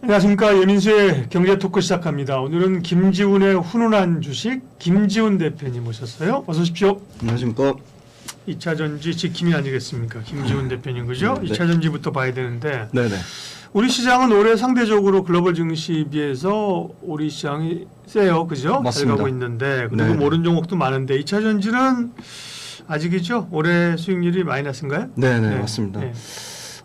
안녕하십니까. 예민수의 경제토크 시작합니다. 오늘은 김지훈의 훈훈한 주식 김지훈 대표님 모셨어요. 어서 오십시오. 안녕하십니까. 2차전지 지킴이 아니겠습니까? 김지훈 대표님 그죠? 네. 2차전지부터 봐야 되는데 네네. 우리 시장은 올해 상대적으로 글로벌 증시에 비해서 우리 시장이 세요. 그죠? 잘 맞습니다. 가고 있는데 그리고 네. 모르는 종목도 많은데 2차전지는 아직이죠? 올해 수익률이 마이너스인가요? 네네, 맞습니다.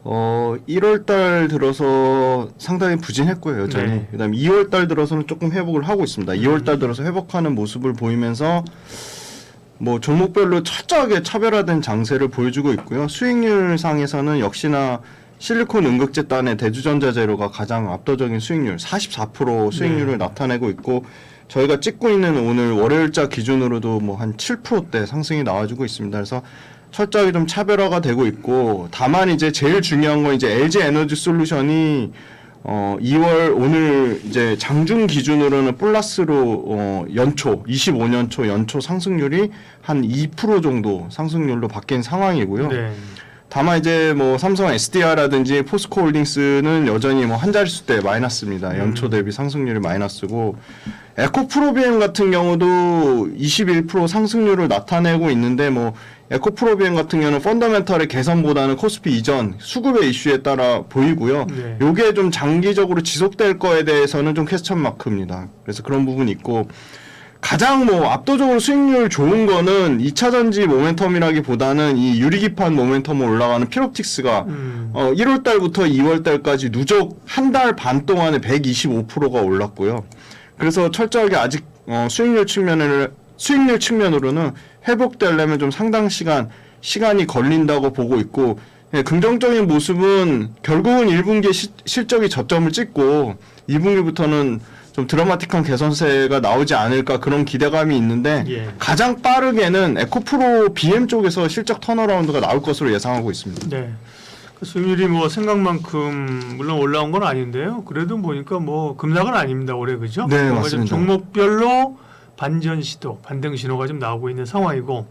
1월 달 들어서 상당히 부진했고요, 여전히. 네. 그다음에 2월 달 들어서는 조금 회복을 하고 있습니다. 2월 달 들어서 회복하는 모습을 보이면서 뭐 종목별로 철저하게 차별화된 장세를 보여주고 있고요. 수익률 상에서는 역시나 실리콘 음극재단의 대주전자재료가 가장 압도적인 수익률, 44% 수익률을 나타내고 있고, 저희가 찍고 있는 오늘 월요일자 기준으로도 뭐 한 7%대 상승이 나와주고 있습니다. 그래서 철저하게 좀 차별화가 되고 있고, 다만 이제 제일 중요한 건 이제 LG 에너지 솔루션이 2월 오늘 이제 장중 기준으로는 플러스로 연초 25년 초 연초 상승률이 한 2% 정도 상승률로 바뀐 상황이고요. 네. 다만 이제 뭐 삼성 SDI라든지 포스코홀딩스는 여전히 뭐 한 자릿수대 마이너스입니다. 연초 대비 상승률이 마이너스고, 에코프로비엠 같은 경우도 21% 상승률을 나타내고 있는데, 뭐 에코프로비엠 같은 경우는 펀더멘털의 개선보다는 코스피 이전 수급의 이슈에 따라 보이고요. 네. 요게 좀 장기적으로 지속될 거에 대해서는 좀 퀘스천 마크입니다. 그래서 그런 부분이 있고, 가장 뭐 압도적으로 수익률 좋은 거는 2차전지 모멘텀이라기보다는 이 유리기판 모멘텀으로 올라가는 필옵틱스가 1월 달부터 2월 달까지 누적 한 달 반 동안에 125%가 올랐고요. 그래서 철저하게 아직 수익률 측면으로는 회복되려면 좀 상당 시간이 걸린다고 보고 있고, 예, 긍정적인 모습은 결국은 1분기 실적이 저점을 찍고 2분기부터는 좀 드라마틱한 개선세가 나오지 않을까 그런 기대감이 있는데, 예. 가장 빠르게는 에코프로 BM 쪽에서 실적 턴어라운드가 나올 것으로 예상하고 있습니다. 네. 그 수익률이 뭐 생각만큼 물론 올라온 건 아닌데요. 그래도 보니까 뭐 급락은 아닙니다. 올해 그죠? 네, 뭔가 맞습니다. 좀 종목별로 반전 시도, 반등 신호가 좀 나오고 있는 상황이고,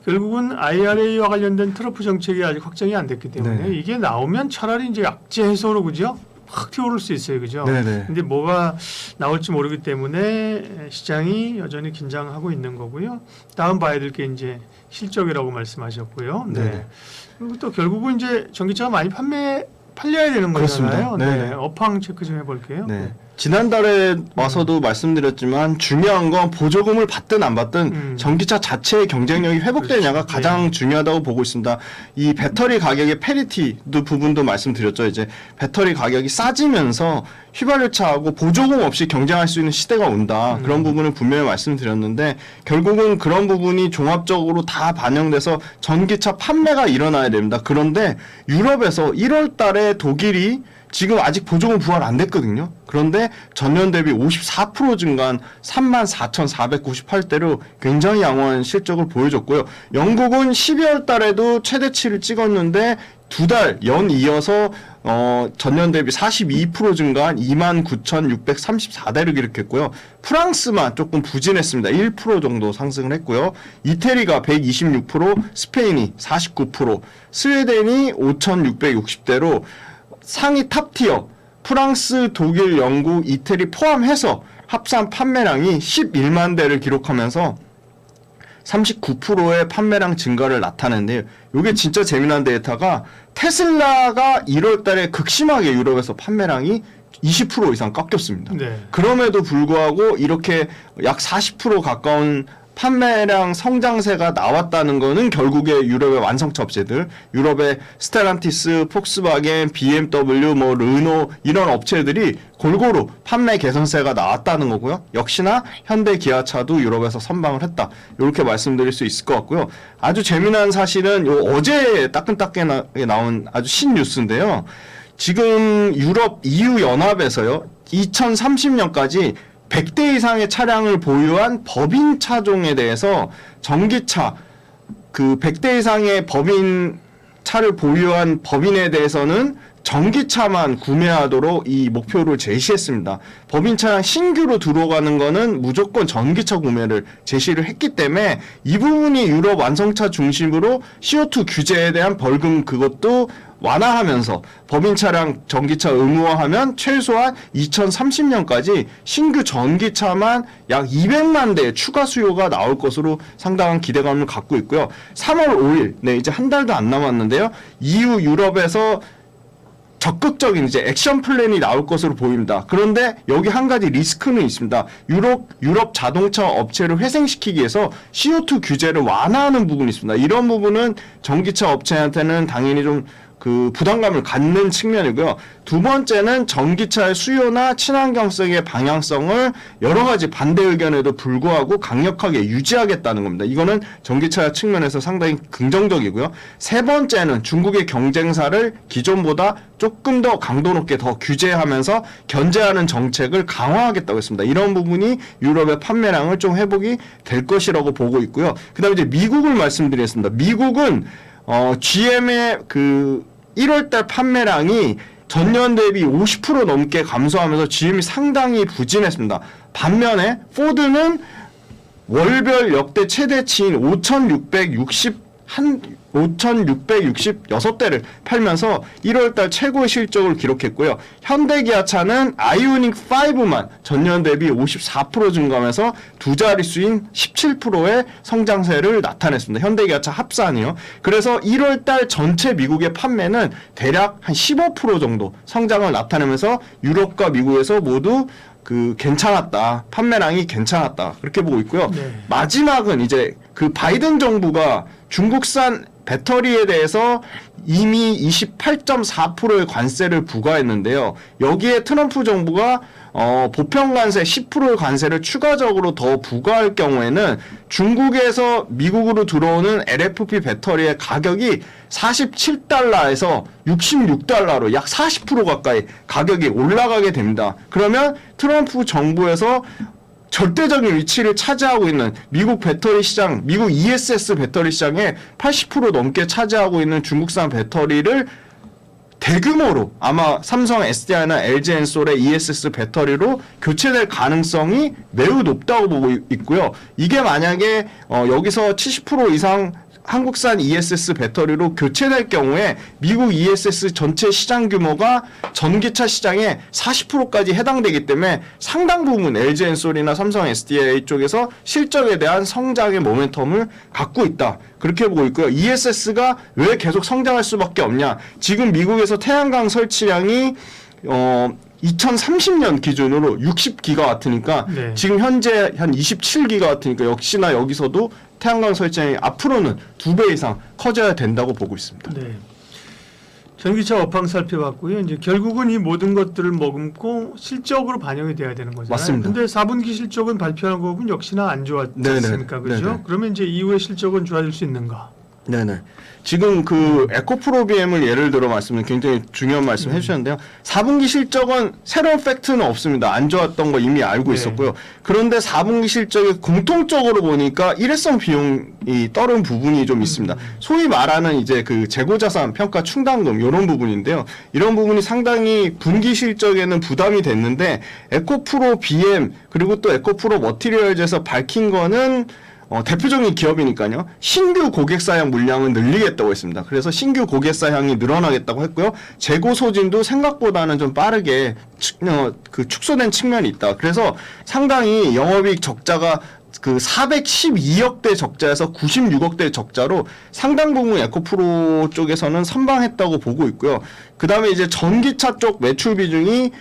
결국은 IRA와 관련된 트럼프 정책이 아직 확정이 안 됐기 때문에 네. 이게 나오면 차라리 이제 악재 해소로 그죠? 확 튀어오를 수 있어요. 그죠? 네네. 근데 뭐가 나올지 모르기 때문에 시장이 여전히 긴장하고 있는 거고요. 다음 봐야 될 게 이제 실적이라고 말씀하셨고요. 네. 네네. 그리고 또 결국은 이제 전기차가 많이 팔려야 되는 그렇습니다. 거잖아요. 네. 업황 체크 좀 해볼게요. 네. 지난달에 와서도 말씀드렸지만 중요한 건 보조금을 받든 안 받든 전기차 자체의 경쟁력이 회복되느냐가 그렇죠. 가장 네. 중요하다고 보고 있습니다. 이 배터리 가격의 페리티도 부분도 말씀드렸죠. 이제 배터리 가격이 싸지면서 휘발유차하고 보조금 없이 경쟁할 수 있는 시대가 온다. 그런 부분을 분명히 말씀드렸는데, 결국은 그런 부분이 종합적으로 다 반영돼서 전기차 판매가 일어나야 됩니다. 그런데 유럽에서 1월 달에 독일이 지금 아직 보조금 부활 안 됐거든요. 그런데 전년 대비 54% 증가한 34,498대로 굉장히 양호한 실적을 보여줬고요. 영국은 12월 달에도 최대치를 찍었는데 두 달 연 이어서 전년 대비 42% 증가한 29,634대를 기록했고요. 프랑스만 조금 부진했습니다. 1% 정도 상승을 했고요. 이태리가 126%, 스페인이 49%, 스웨덴이 5,660대로 상위 탑티어 프랑스, 독일, 영국, 이태리 포함해서 합산 판매량이 11만 대를 기록하면서 39%의 판매량 증가를 나타내는데요. 이게 진짜 재미난 데이터가, 테슬라가 1월 달에 극심하게 유럽에서 판매량이 20% 이상 깎였습니다. 네. 그럼에도 불구하고 이렇게 약 40% 가까운 판매량 성장세가 나왔다는 거는 결국에 유럽의 완성차 업체들, 유럽의 스텔란티스, 폭스바겐, BMW, 뭐 르노 이런 업체들이 골고루 판매 개선세가 나왔다는 거고요. 역시나 현대 기아차도 유럽에서 선방을 했다. 이렇게 말씀드릴 수 있을 것 같고요. 아주 재미난 사실은 어제 따끈따끈하게 나온 아주 신뉴스인데요. 지금 유럽 EU 연합에서요, 2030년까지 100대 이상의 차량을 보유한 법인 차종에 대해서 전기차, 그 100대 이상의 법인 차를 보유한 법인에 대해서는 전기차만 구매하도록 이 목표를 제시했습니다. 법인 차량 신규로 들어가는 거는 무조건 전기차 구매를 제시를 했기 때문에 이 부분이 유럽 완성차 중심으로 CO2 규제에 대한 벌금 그것도 완화하면서 법인 차량 전기차 의무화하면 최소한 2030년까지 신규 전기차만 약 200만 대의 추가 수요가 나올 것으로 상당한 기대감을 갖고 있고요. 3월 5일, 네, 이제 한 달도 안 남았는데요. EU 유럽에서 적극적인 이제 액션 플랜이 나올 것으로 보입니다. 그런데 여기 한 가지 리스크는 있습니다. 유럽 자동차 업체를 회생시키기 위해서 CO2 규제를 완화하는 부분이 있습니다. 이런 부분은 전기차 업체한테는 당연히 좀 그 부담감을 갖는 측면이고요. 두 번째는 전기차의 수요나 친환경성의 방향성을 여러 가지 반대 의견에도 불구하고 강력하게 유지하겠다는 겁니다. 이거는 전기차 측면에서 상당히 긍정적이고요. 세 번째는 중국의 경쟁사를 기존보다 조금 더 강도 높게 더 규제하면서 견제하는 정책을 강화하겠다고 했습니다. 이런 부분이 유럽의 판매량을 좀 회복이 될 것이라고 보고 있고요. 그다음에 이제 미국을 말씀드리겠습니다. 미국은 GM의 그 1월달 판매량이 전년 대비 50% 넘게 감소하면서 GM이 상당히 부진했습니다. 반면에 포드는 월별 역대 최대치인 5,666대를 팔면서 1월달 최고의 실적을 기록했고요. 현대기아차는 아이오닉 5만 전년 대비 54% 증가하면서 두 자릿수인 17%의 성장세를 나타냈습니다. 현대기아차 합산이요. 그래서 1월달 전체 미국의 판매는 대략 한 15% 정도 성장을 나타내면서 유럽과 미국에서 모두 그 괜찮았다. 판매량이 괜찮았다. 그렇게 보고 있고요. 네. 마지막은 이제 그 바이든 정부가 중국산 배터리에 대해서 이미 28.4%의 관세를 부과했는데요. 여기에 트럼프 정부가 보편 관세 10%의 관세를 추가적으로 더 부과할 경우에는 중국에서 미국으로 들어오는 LFP 배터리의 가격이 47달러에서 66달러로 약 40% 가까이 가격이 올라가게 됩니다. 그러면 트럼프 정부에서 절대적인 위치를 차지하고 있는 미국 배터리 시장, 미국 ESS 배터리 시장에 80% 넘게 차지하고 있는 중국산 배터리를 대규모로 아마 삼성 SDI나 LG 엔솔의 ESS 배터리로 교체될 가능성이 매우 높다고 보고 있고요. 이게 만약에 여기서 70% 이상 한국산 ESS 배터리로 교체될 경우에 미국 ESS 전체 시장 규모가 전기차 시장의 40%까지 해당되기 때문에 상당 부분 LG 엔솔이나 삼성 SDI 쪽에서 실적에 대한 성장의 모멘텀을 갖고 있다. 그렇게 보고 있고요. ESS가 왜 계속 성장할 수밖에 없냐. 지금 미국에서 태양광 설치량이 2030년 기준으로 60기가와트니까 네. 지금 현재 한 27기가와트니까 역시나 여기서도 태양광 설치량이 앞으로는 2배 이상 커져야 된다고 보고 있습니다. 네. 전기차 업황 살펴봤고요. 이제 결국은 이 모든 것들을 머금고 실적으로 반영이 돼야 되는 거잖아요. 맞습니다. 근데 4분기 실적은 발표한 거 보면 역시나 안 좋았지 네네. 않습니까? 그죠? 네네. 그러면 이제 이후에 실적은 좋아질 수 있는가? 네네. 지금 그 에코프로 BM을 예를 들어 말씀을 굉장히 중요한 말씀 해주셨는데요. 4분기 실적은 새로운 팩트는 없습니다. 안 좋았던 거 이미 알고 네. 있었고요. 그런데 4분기 실적이 공통적으로 보니까 일회성 비용이 떨어진 부분이 좀 있습니다. 소위 말하는 이제 그 재고자산 평가 충당금 이런 부분인데요. 이런 부분이 상당히 분기 실적에는 부담이 됐는데 에코프로 BM 그리고 또 에코프로 머티리얼즈에서 밝힌 거는 대표적인 기업이니까요. 신규 고객 사양 물량은 늘리겠다고 했습니다. 그래서 신규 고객 사양이 늘어나겠다고 했고요. 재고 소진도 생각보다는 좀 빠르게 축소된 측면이 있다. 그래서 상당히 영업이익 적자가 그 412억대 적자에서 96억대 적자로 상당 부분 에코프로 쪽에서는 선방했다고 보고 있고요. 그 다음에 이제 전기차 쪽 매출 비중이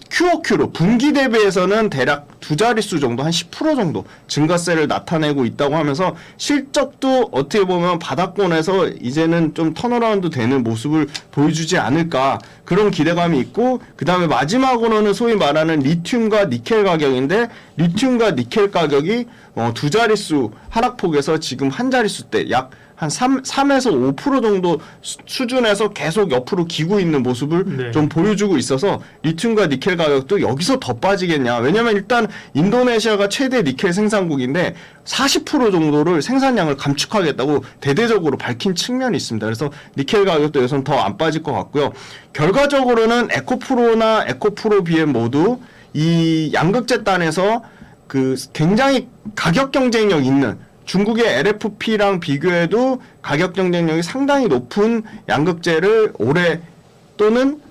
QOQ로 분기 대비해서는 대략 두 자릿수 정도 한 10% 정도 증가세를 나타내고 있다고 하면서 실적도 어떻게 보면 바닥권에서 이제는 좀 턴어라운드 되는 모습을 보여주지 않을까 그런 기대감이 있고 그 다음에 마지막으로는 소위 말하는 리튬과 니켈 가격인데 리튬과 니켈 가격이 두 자릿수 하락폭에서 지금 한 자릿수대 약 한 3에서 5% 정도 수준에서 계속 옆으로 기고 있는 모습을 네. 좀 보여주고 있어서 리튬과 니켈 가격도 여기서 더 빠지겠냐. 왜냐면 일단 인도네시아가 최대 니켈 생산국인데 40% 정도를 생산량을 감축하겠다고 대대적으로 밝힌 측면이 있습니다. 그래서 니켈 가격도 여기서는 더 안 빠질 것 같고요. 결과적으로는 에코프로나 에코프로 BM 모두 이 양극재단에서 그 굉장히 가격 경쟁력 있는 중국의 LFP랑 비교해도 가격 경쟁력이 상당히 높은 양극재를 올해 또는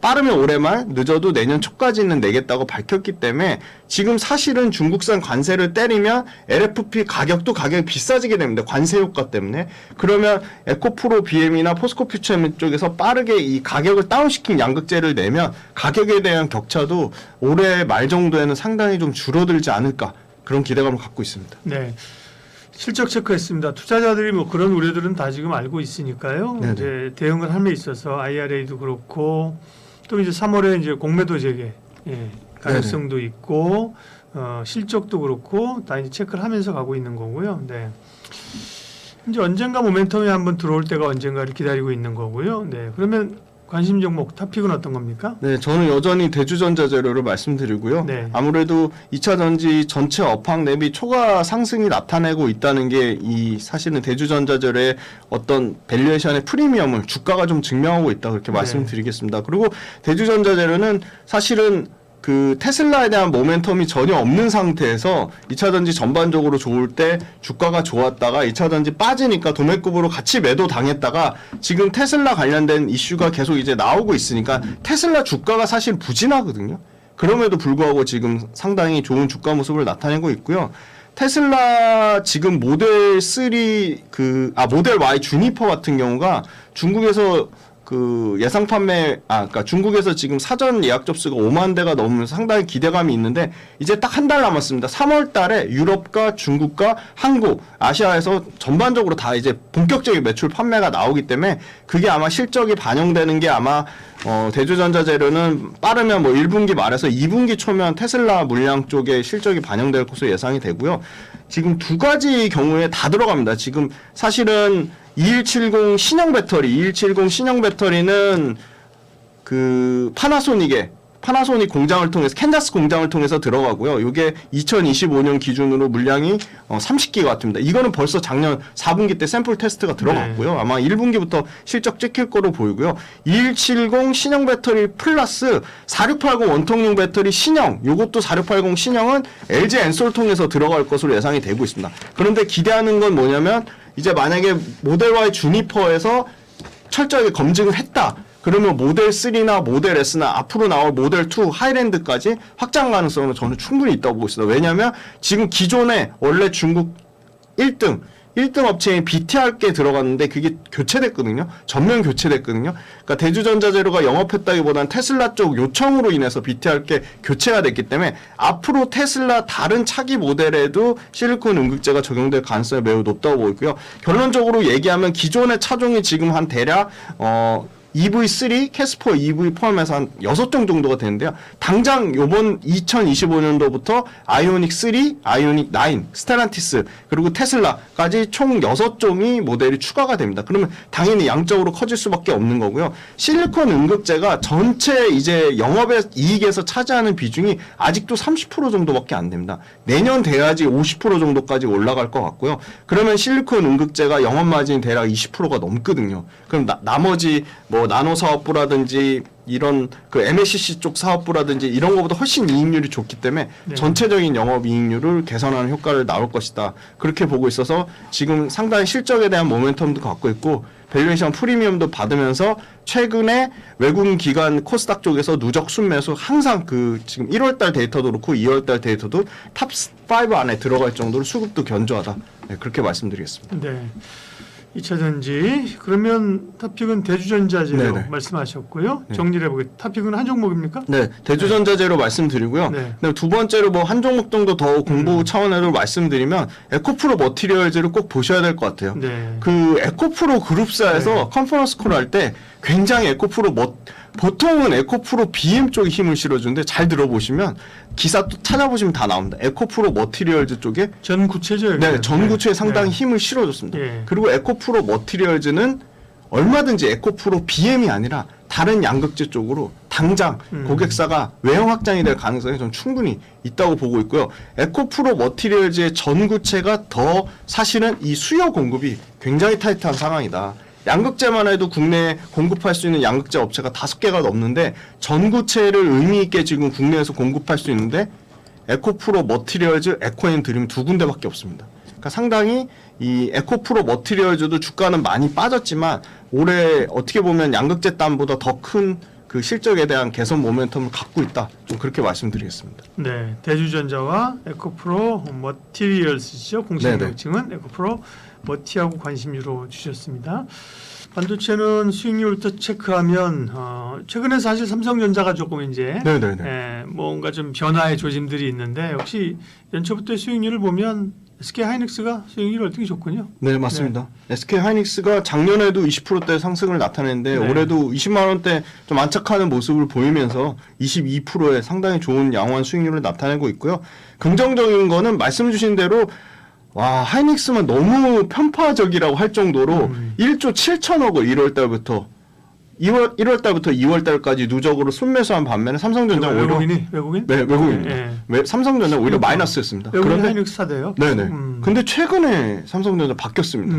빠르면 올해 말 늦어도 내년 초까지는 내겠다고 밝혔기 때문에 지금 사실은 중국산 관세를 때리면 LFP 가격이 비싸지게 됩니다. 관세 효과 때문에. 그러면 에코프로 BM이나 포스코 퓨처엠 쪽에서 빠르게 이 가격을 다운시킨 양극재를 내면 가격에 대한 격차도 올해 말 정도에는 상당히 좀 줄어들지 않을까 그런 기대감을 갖고 있습니다. 네. 실적 체크했습니다. 투자자들이 뭐 그런 우려들은 다 지금 알고 있으니까요. 네네. 이제 대응을 함에 있어서 IRA도 그렇고 또 이제 3월에 이제 공매도 재개 가능성도 있고 실적도 그렇고 다 이제 체크를 하면서 가고 있는 거고요. 네. 이제 언젠가 모멘텀이 한번 들어올 때가 언젠가를 기다리고 있는 거고요. 네. 그러면 관심 종목 탑픽은 어떤 겁니까? 네, 저는 여전히 대주전자재료를 말씀드리고요. 네. 아무래도 2차 전지 전체 업황 대비 초과 상승이 나타내고 있다는 게 이 사실은 대주전자재료의 어떤 밸류에이션의 프리미엄을 주가가 좀 증명하고 있다 그렇게 네. 말씀드리겠습니다. 그리고 대주전자재료는 사실은 그 테슬라에 대한 모멘텀이 전혀 없는 상태에서 2차 전지 전반적으로 좋을 때 주가가 좋았다가 2차 전지 빠지니까 도매급으로 같이 매도 당했다가 지금 테슬라 관련된 이슈가 계속 이제 나오고 있으니까 테슬라 주가가 사실 부진하거든요. 그럼에도 불구하고 지금 상당히 좋은 주가 모습을 나타내고 있고요. 테슬라 지금 모델 3 모델 Y 주니퍼 같은 경우가 중국에서 그 예상 판매 그러니까 중국에서 지금 사전 예약 접수가 5만 대가 넘으면서 상당히 기대감이 있는데 이제 딱 한 달 남았습니다. 3월 달에 유럽과 중국과 한국, 아시아에서 전반적으로 다 이제 본격적인 매출 판매가 나오기 때문에 그게 아마 실적이 반영되는 게 아마 대주전자재료는 빠르면 뭐 1분기 말에서 2분기 초면 테슬라 물량 쪽에 실적이 반영될 것으로 예상이 되고요. 지금 두 가지 경우에 다 들어갑니다. 지금 사실은 2170 신형 배터리는 그 파나소닉 공장을 통해서 캔자스 공장을 통해서 들어가고요. 이게 2025년 기준으로 물량이 30기가와트입니다. 이거는 벌써 작년 4분기 때 샘플 테스트가 들어갔고요. 아마 1분기부터 실적 찍힐 거로 보이고요. 2170 신형 배터리 플러스 4680 원통용 배터리 신형, 요것도 4680 신형은 LG 엔솔 통해서 들어갈 것으로 예상이 되고 있습니다. 그런데 기대하는 건 뭐냐면 이제 만약에 모델 Y 주니퍼에서 철저하게 검증을 했다. 그러면 모델 3나 모델 S나 앞으로 나올 모델 2 하이랜드까지 확장 가능성은 저는 충분히 있다고 보고 있습니다. 왜냐하면 지금 기존에 원래 중국 1등 업체인 BTR께 들어갔는데 그게 교체됐거든요. 전면 교체됐거든요. 그러니까 대주전자재료가 영업했다기보다는 테슬라 쪽 요청으로 인해서 BTR께 교체가 됐기 때문에 앞으로 테슬라 다른 차기 모델에도 실리콘 음극재가 적용될 가능성이 매우 높다고 보고 있고요. 결론적으로 얘기하면 기존의 차종이 지금 한 대략 EV3, 캐스퍼 EV 포함해서 한 6종 정도가 되는데요. 당장 요번 2025년도부터 아이오닉 3, 아이오닉 9, 스텔란티스, 그리고 테슬라까지 총 6종이 모델이 추가가 됩니다. 그러면 당연히 양적으로 커질 수밖에 없는 거고요. 실리콘 음극재가 전체 이제 영업의 이익에서 차지하는 비중이 아직도 30% 정도밖에 안 됩니다. 내년 돼야지 50% 정도까지 올라갈 것 같고요. 그러면 실리콘 음극재가 영업 마진이 대략 20%가 넘거든요. 그럼 나머지 뭐 나노 사업부라든지 이런 그 MLCC 쪽 사업부라든지 이런 것보다 훨씬 이익률이 좋기 때문에 네. 전체적인 영업 이익률을 개선하는 효과를 나올 것이다. 그렇게 보고 있어서 지금 상당히 실적에 대한 모멘텀도 갖고 있고 밸류에이션 프리미엄도 받으면서 최근에 외국인 기관 코스닥 쪽에서 누적 순매수 항상 그 지금 1월달 데이터도 그렇고 2월달 데이터도 탑 5 안에 들어갈 정도로 수급도 견조하다. 네, 그렇게 말씀드리겠습니다. 네. 2차 전지 그러면 탑픽은 대주전자재료 네네. 말씀하셨고요. 네. 정리를 해보겠습니다. 탑픽은 한 종목입니까? 네, 대주전자재료 말씀드리고요. 네. 네, 두 번째로 뭐 한 종목 정도 더 공부 차원으로 말씀드리면 에코프로 머티리얼즈를 꼭 보셔야 될 것 같아요. 네. 그 에코프로 그룹사에서 네. 컨퍼런스 콜 할 때 굉장히 에코프로 보통은 에코프로 BM 쪽에 힘을 실어주는데 잘 들어보시면 기사 또 찾아보시면 다 나옵니다. 에코프로 머티리얼즈 쪽에 전구체죠. 네, 전구체에 상당히 네. 힘을 실어줬습니다. 예. 그리고 에코프로 머티리얼즈는 얼마든지 에코프로 BM이 아니라 다른 양극재 쪽으로 당장 고객사가 외형 확장이 될 가능성이 좀 충분히 있다고 보고 있고요. 에코프로 머티리얼즈의 전구체가 더 사실은 이 수요 공급이 굉장히 타이트한 상황이다. 양극재만 해도 국내에 공급할 수 있는 양극재 업체가 5개가 넘는데 전구체를 의미 있게 지금 국내에서 공급할 수 있는데 에코프로 머티리얼즈, 에코앤 드림 두 군데밖에 없습니다. 그러니까 상당히 이 에코프로 머티리얼즈도 주가는 많이 빠졌지만 올해 어떻게 보면 양극재단보다 더 큰 그 실적에 대한 개선 모멘텀을 갖고 있다. 좀 그렇게 말씀드리겠습니다. 네, 대주전자와 에코프로 머티리얼스죠. 공식 네네. 명칭은 에코프로 머티하고 관심주로 주셨습니다. 반도체는 수익률부터 체크하면 최근에 사실 삼성전자가 조금 이제 네네네. 뭔가 좀 변화의 조짐들이 있는데 역시 연초부터의 수익률을 보면 SK 하이닉스가 수익률이 어떻게 좋군요. 네, 맞습니다. SK 하이닉스가 작년에도 20%대 상승을 나타냈는데 네. 올해도 20만 원대 좀 안착하는 모습을 보이면서 22%의 상당히 좋은 양호한 수익률을 나타내고 있고요. 긍정적인 거는 말씀 주신 대로 와, 하이닉스만 너무 편파적이라고 할 정도로 1조 7천억을 1월 달부터 1월 달부터 2월 달까지 누적으로 순매수한 반면에 삼성전자 오히려 외국인? 네, 외국인입니다. 네. 삼성전자 오히려 그러니까. 마이너스였습니다. 외국인 그런데 하이닉스 사대요. 네네. 근데 최근에 삼성전자 바뀌었습니다.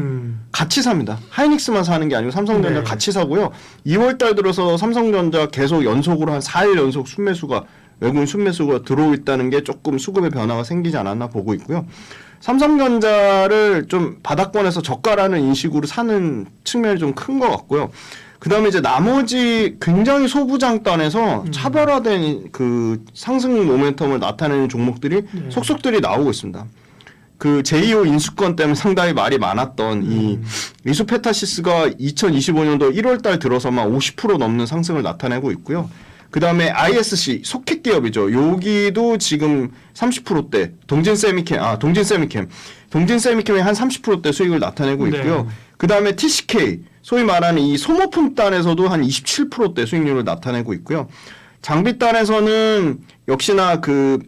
같이 삽니다. 하이닉스만 사는 게 아니고 삼성전자 네. 같이 사고요. 2월 달 들어서 삼성전자 계속 연속으로 한 4일 연속 순매수가 외국인 순매수가 들어오고 있다는 게 조금 수급의 변화가 생기지 않았나 보고 있고요. 삼성전자를 좀 바닥권에서 저가라는 인식으로 사는 측면이 좀 큰 것 같고요. 그 다음에 이제 나머지 굉장히 소부장단에서 차별화된 그 상승 모멘텀을 나타내는 종목들이 속속들이 나오고 있습니다. 그 제2호 인수권 때문에 상당히 말이 많았던 이 리소페타시스가 2025년도 1월 달 들어서만 50% 넘는 상승을 나타내고 있고요. 그 다음에 ISC 소켓 기업이죠. 여기도 지금 30%대 동진세미캠이 한 30%대 수익을 나타내고 있고요. 네. 그 다음에 TCK 소위 말하는 이 소모품단에서도 한 27%대 수익률을 나타내고 있고요. 장비단에서는 역시나 그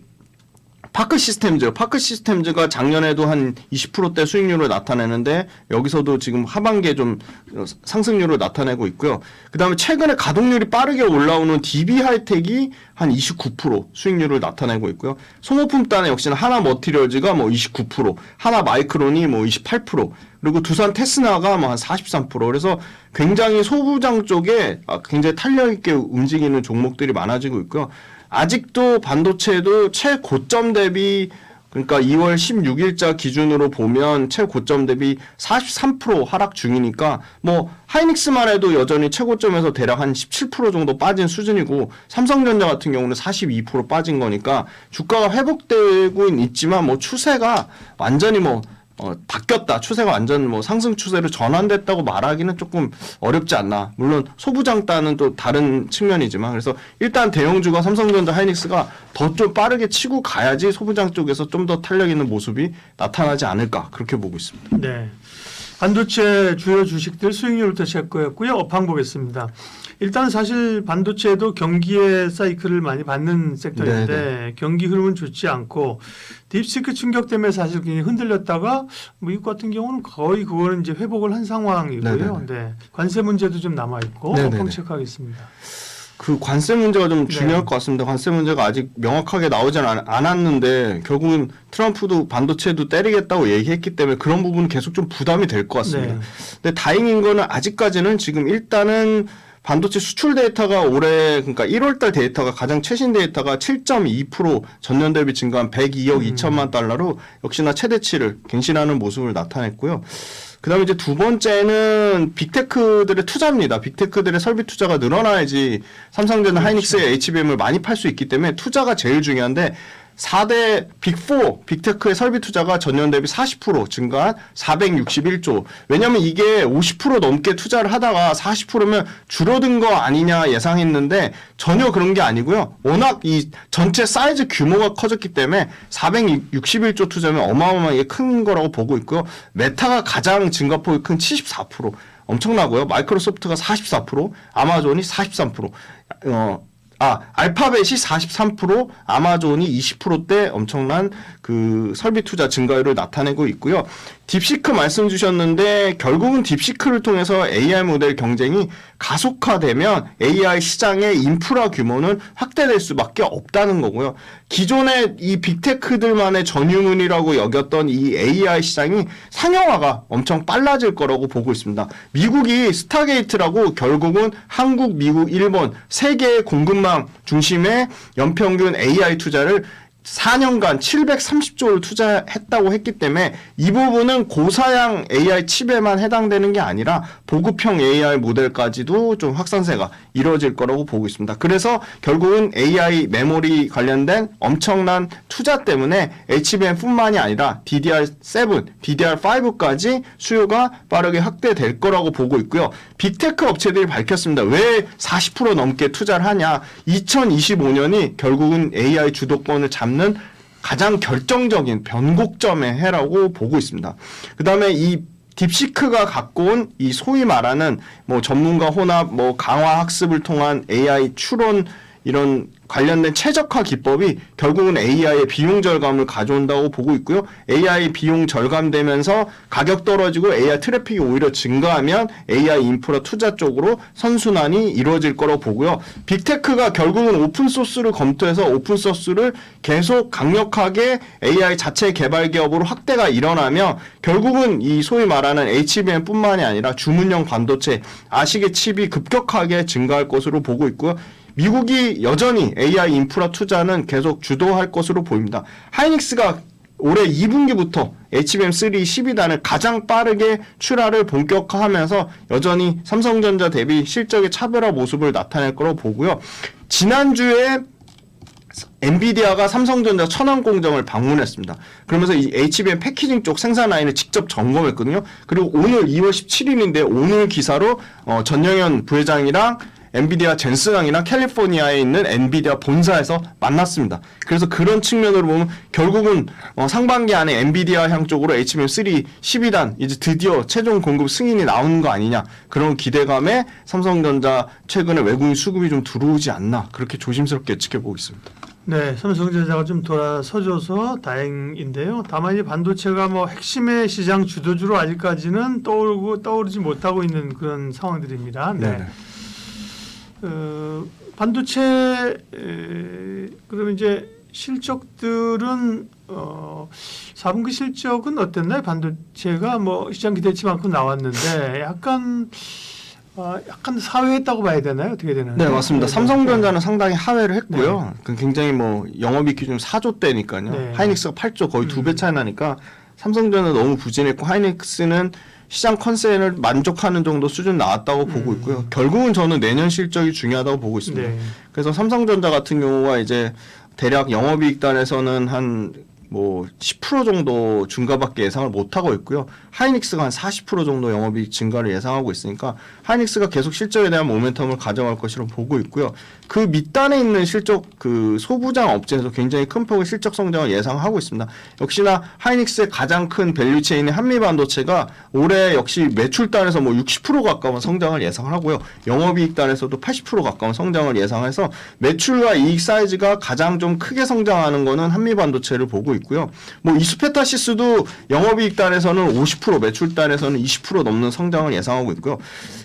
파크 시스템즈가 작년에도 한 20%대 수익률을 나타내는데 여기서도 지금 하반기에 좀 상승률을 나타내고 있고요. 그다음에 최근에 가동률이 빠르게 올라오는 DB 하이텍이 한 29% 수익률을 나타내고 있고요. 소모품단에 역시나 하나 머티리얼즈가 뭐 29%, 하나 마이크론이 뭐 28%, 그리고 두산 테스나가 뭐 한 43%. 그래서 굉장히 소부장 쪽에 굉장히 탄력 있게 움직이는 종목들이 많아지고 있고요. 아직도 반도체도 최고점 대비 그러니까 2월 16일자 기준으로 보면 최고점 대비 43% 하락 중이니까 뭐 하이닉스만 해도 여전히 최고점에서 대략 한 17% 정도 빠진 수준이고 삼성전자 같은 경우는 42% 빠진 거니까 주가가 회복되고 있지만 뭐 추세가 완전히 바뀌었다. 추세가 완전 상승 추세로 전환됐다고 말하기는 조금 어렵지 않나. 물론 소부장단은 또 다른 측면이지만 그래서 일단 대형주가 삼성전자 하이닉스가 더 좀 빠르게 치고 가야지 소부장 쪽에서 좀 더 탄력 있는 모습이 나타나지 않을까 그렇게 보고 있습니다. 네. 반도체 주요 주식들 수익률부터 체크했고요. 업황 보겠습니다. 일단 사실 반도체도 경기의 사이클을 많이 받는 섹터인데 네네. 경기 흐름은 좋지 않고 딥시크 충격 때문에 사실 굉장히 흔들렸다가 미국 같은 경우는 거의 그거는 이제 회복을 한 상황이고요. 네. 관세 문제도 좀 남아 있고 업황 체크하겠습니다. 그 관세 문제가 좀 중요할 네. 것 같습니다. 관세 문제가 아직 명확하게 나오진 않았는데 결국은 트럼프도 반도체도 때리겠다고 얘기했기 때문에 그런 부분은 계속 좀 부담이 될 것 같습니다. 네. 근데 다행인 거는 아직까지는 지금 일단은 반도체 수출 데이터가 올해 그러니까 1월 달 데이터가 가장 최신 데이터가 7.2% 전년 대비 증가한 102억 2천만 달러로 역시나 최대치를 갱신하는 모습을 나타냈고요. 그다음에 이제 두 번째는 빅테크들의 투자입니다. 빅테크들의 설비 투자가 늘어나야지 삼성전자 하이닉스의 HBM을 많이 팔 수 있기 때문에 투자가 제일 중요한데 4대 빅4 빅테크의 설비 투자가 전년 대비 40% 증가한 461조. 왜냐하면 이게 50% 넘게 투자를 하다가 40%면 줄어든 거 아니냐 예상했는데 전혀 그런 게 아니고요. 워낙 이 전체 사이즈 규모가 커졌기 때문에 461조 투자면 어마어마하게 큰 거라고 보고 있고요. 메타가 가장 증가폭이 큰 74%. 엄청나고요. 마이크로소프트가 44%, 아마존이 43%. 알파벳이 43%, 아마존이 20%대 엄청난 그 설비 투자 증가율을 나타내고 있고요. 딥시크 말씀 주셨는데 결국은 딥시크를 통해서 AI 모델 경쟁이 가속화되면 AI 시장의 인프라 규모는 확대될 수밖에 없다는 거고요. 기존의 이 빅테크들만의 전유물이라고 여겼던 이 AI 시장이 상용화가 엄청 빨라질 거라고 보고 있습니다. 미국이 스타게이트라고 결국은 한국, 미국, 일본 세 개의 공급망 중심의 연평균 AI 투자를 4년간 730조를 투자했다고 했기 때문에 이 부분은 고사양 AI 칩에만 해당되는 게 아니라 보급형 AI 모델까지도 좀 확산세가 이루어질 거라고 보고 있습니다. 그래서 결국은 AI 메모리 관련된 엄청난 투자 때문에 HBM뿐만이 아니라 DDR7, DDR5까지 수요가 빠르게 확대될 거라고 보고 있고요. 빅테크 업체들이 밝혔습니다. 왜 40% 넘게 투자를 하냐? 2025년이 결국은 AI 주도권을 잡는 가장 결정적인 변곡점의 해라고 보고 있습니다. 그 다음에 이 딥시크가 갖고 온 이 소위 말하는 뭐 전문가 혼합, 뭐 강화 학습을 통한 AI 추론 이런 관련된 최적화 기법이 결국은 AI의 비용 절감을 가져온다고 보고 있고요. AI 비용 절감되면서 가격 떨어지고 AI 트래픽이 오히려 증가하면 AI 인프라 투자 쪽으로 선순환이 이루어질 거라고 보고요. 빅테크가 결국은 오픈소스를 검토해서 오픈소스를 계속 강력하게 AI 자체 개발 기업으로 확대가 일어나면 결국은 이 소위 말하는 HBM뿐만이 아니라 주문형 반도체, 아식의 칩이 급격하게 증가할 것으로 보고 있고요. 미국이 여전히 AI 인프라 투자는 계속 주도할 것으로 보입니다. 하이닉스가 올해 2분기부터 HBM3 12단을 가장 빠르게 출하를 본격화하면서 여전히 삼성전자 대비 실적의 차별화 모습을 나타낼 거라고 보고요. 지난주에 엔비디아가 삼성전자 천안 공장을 방문했습니다. 그러면서 이 HBM 패키징 쪽 생산 라인을 직접 점검했거든요. 그리고 오늘 2월 17일인데 오늘 기사로 전영현 부회장이랑 엔비디아 젠슨항이나 캘리포니아에 있는 엔비디아 본사에서 만났습니다. 그래서 그런 측면으로 보면 결국은 상반기 안에 엔비디아 향 쪽으로 HBM3 12단 이제 드디어 최종 공급 승인이 나오는 거 아니냐, 그런 기대감에 삼성전자 최근에 외국인 수급이 좀 들어오지 않나, 그렇게 조심스럽게 지켜보고 있습니다. 네, 삼성전자가 좀 돌아서줘서 다행인데요. 다만 이 반도체가 뭐 핵심의 시장 주도주로 아직까지는 떠오르지 못하고 있는 그런 상황들입니다. 네. 네네. 반도체 그러면 이제 실적들은 4분기 실적은 어땠나요? 반도체가 뭐 시장 기대치만큼 나왔는데 약간 사회했다고 봐야 되나요? 어떻게 되나요? 네, 맞습니다. 네, 삼성전자는 상당히 하회를 했고요. 그 굉장히 뭐 영업이익 기준 4조대니까요. 네. 하이닉스가 8조, 거의 2배 차이 나니까 삼성전자는 너무 부진했고 하이닉스는 시장 컨센을 만족하는 정도 수준 나왔다고 보고 있고요. 결국은 저는 내년 실적이 중요하다고 보고 있습니다. 네. 그래서 삼성전자 같은 경우가 이제 대략 영업이익 단에서는 한 뭐 10% 정도 증가밖에 예상을 못 하고 있고요. 하이닉스가 한 40% 정도 영업이익 증가를 예상하고 있으니까 하이닉스가 계속 실적에 대한 모멘텀을 가져갈 것으로 보고 있고요. 그 밑단에 있는 실적 그 소부장 업체에서 굉장히 큰 폭의 실적 성장을 예상하고 있습니다. 역시나 하이닉스의 가장 큰 밸류체인의 한미반도체가 올해 역시 매출단에서 뭐 60% 가까운 성장을 예상하고요. 영업이익 단에서도 80% 가까운 성장을 예상해서 매출과 이익 사이즈가 가장 좀 크게 성장하는 거는 한미반도체를 보고 있고요. 뭐 이수페타시스도 영업이익 단에서는 50%, 매출 단에서는 20% 넘는 성장을 예상하고 있고요.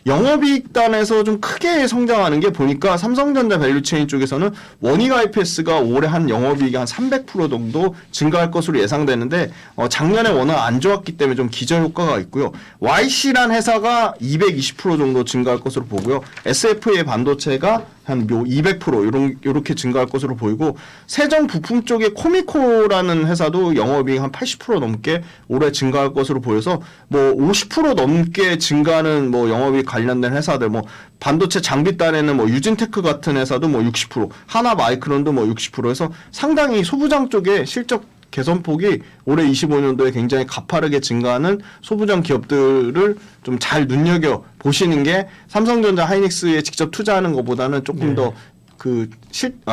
영업이익 단에서 좀 크게 성장하는 게 보니까 삼성전자 밸류체인 쪽에서는 원익 IPS가 올해 한 영업이익이 한 300% 정도 증가할 것으로 예상되는데 작년에 워낙 안 좋았기 때문에 좀 기저 효과가 있고요. YC란 회사가 220% 정도 증가할 것으로 보고요. SFA 반도체가 한 200% 이렇게 증가할 것으로 보이고 세정 부품 쪽에 코미코라는 회사도 영업이익 한 80% 넘게 올해 증가할 것으로 보여서 뭐 50% 넘게 증가하는 뭐 영업이익 관련된 회사들 뭐 반도체 장비 단에는 뭐 유진테크 같은 회사도 뭐 60%, 하나 마이크론도 뭐 60%에서 상당히 소부장 쪽에 실적 개선폭이 올해 25년도에 굉장히 가파르게 증가하는 소부장 기업들을 좀 잘 눈여겨 보시는 게 삼성전자 하이닉스에 직접 투자하는 것보다는 조금 더 그